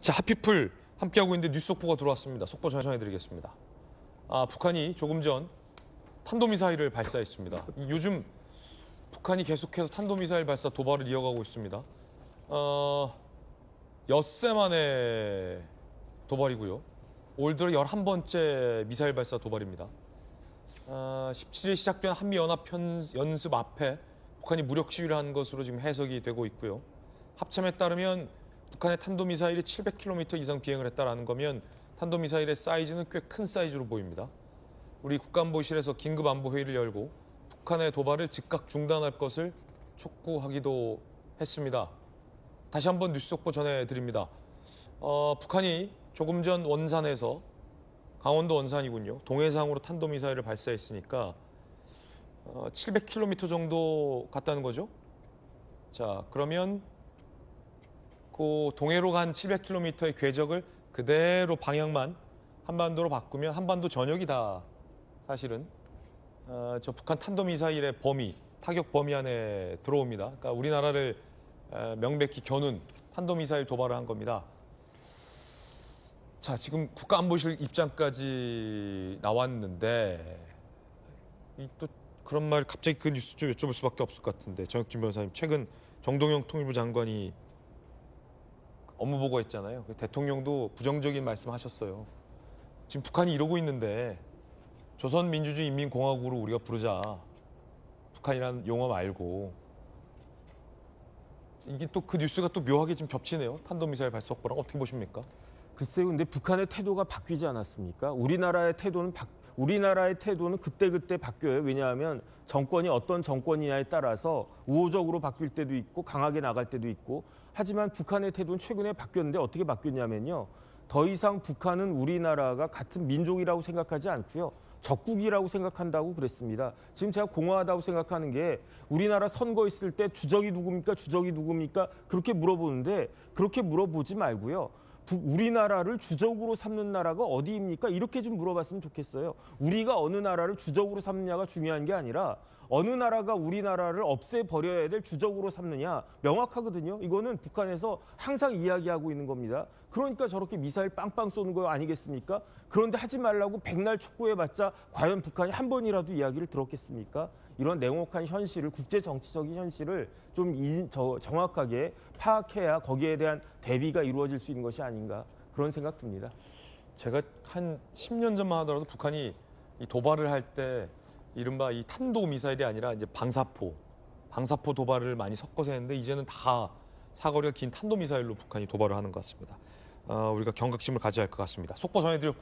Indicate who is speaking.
Speaker 1: 자, 핫피플 함께하고 있는데 뉴스 속보가 들어왔습니다. 속보 전해드리겠습니다. 북한이 조금 전 탄도미사일을 발사했습니다. 요즘 북한이 계속해서 탄도미사일 발사 도발을 이어가고 있습니다. 엿새 만에 도발이고요. 올 들어 11번째 미사일 발사 도발입니다. 17일 시작된 한미연합 연습 앞에 북한이 무력 시위를 한 것으로 지금 해석이 되고 있고요. 합참에 따르면 북한의 탄도미사일이 700km 이상 비행을 했다는 거면 탄도미사일의 사이즈는 꽤 큰 사이즈로 보입니다. 우리 국가안보실에서 긴급안보회의를 열고 북한의 도발을 즉각 중단할 것을 촉구하기도 했습니다. 다시 한번 뉴스 속보 전해드립니다. 북한이 조금 전 원산에서, 강원도 원산이군요, 동해상으로 탄도미사일을 발사했으니까 700km 정도 갔다는 거죠. 자, 그러면 그 동해로 간 700km의 궤적을 그대로 방향만 한반도로 바꾸면 한반도 전역이 다 사실은 저 북한 탄도미사일의 범위, 타격 범위 안에 들어옵니다. 그러니까 우리나라를 명백히 겨눈 탄도미사일 도발을 한 겁니다. 자, 지금 국가안보실 입장까지 나왔는데 또 그런 말 갑자기 그 뉴스 좀 여쭤볼 수밖에 없을 것 같은데, 정혁진 변호사님, 최근 정동영 통일부 장관이 업무 보고했잖아요. 대통령도 부정적인 말씀하셨어요. 지금 북한이 이러고 있는데 조선민주주의인민공화국으로 우리가 부르자. 북한이라는 용어 말고. 이게 또 그 뉴스가 또 묘하게 지금 겹치네요. 탄도미사일 발사 속보랑 어떻게 보십니까?
Speaker 2: 글쎄요, 근데 북한의 태도가 바뀌지 않았습니까? 우리나라의 태도는 그때그때 바뀌어요. 왜냐하면 정권이 어떤 정권이냐에 따라서 우호적으로 바뀔 때도 있고 강하게 나갈 때도 있고. 하지만 북한의 태도는 최근에 바뀌었는데 어떻게 바뀌었냐면요, 더 이상 북한은 우리나라가 같은 민족이라고 생각하지 않고요, 적국이라고 생각한다고 그랬습니다. 지금 제가 공허하다고 생각하는 게, 우리나라 선거 있을 때 주적이 누굽니까? 주적이 누굽니까? 그렇게 물어보는데, 그렇게 물어보지 말고요, 우리나라를 주적으로 삼는 나라가 어디입니까? 이렇게 좀 물어봤으면 좋겠어요. 우리가 어느 나라를 주적으로 삼느냐가 중요한 게 아니라 어느 나라가 우리나라를 없애버려야 될 주적으로 삼느냐, 명확하거든요. 이거는 북한에서 항상 이야기하고 있는 겁니다. 그러니까 저렇게 미사일 빵빵 쏘는 거 아니겠습니까? 그런데 하지 말라고 백날 촉구해봤자 과연 북한이 한 번이라도 이야기를 들었겠습니까? 이런 냉혹한 현실을, 국제 정치적인 현실을 좀 정확하게 파악해야 거기에 대한 대비가 이루어질 수 있는 것이 아닌가, 그런 생각 듭니다.
Speaker 1: 제가 한 10년 전만 하더라도 북한이 이 도발을 할 때 이른바 이 탄도미사일이 아니라 이제 방사포 도발을 많이 섞어서 했는데, 이제는 다 사거리가 긴 탄도미사일로 북한이 도발을 하는 것 같습니다. 우리가 경각심을 가져야 할 것 같습니다. 속보 전해드렸고요.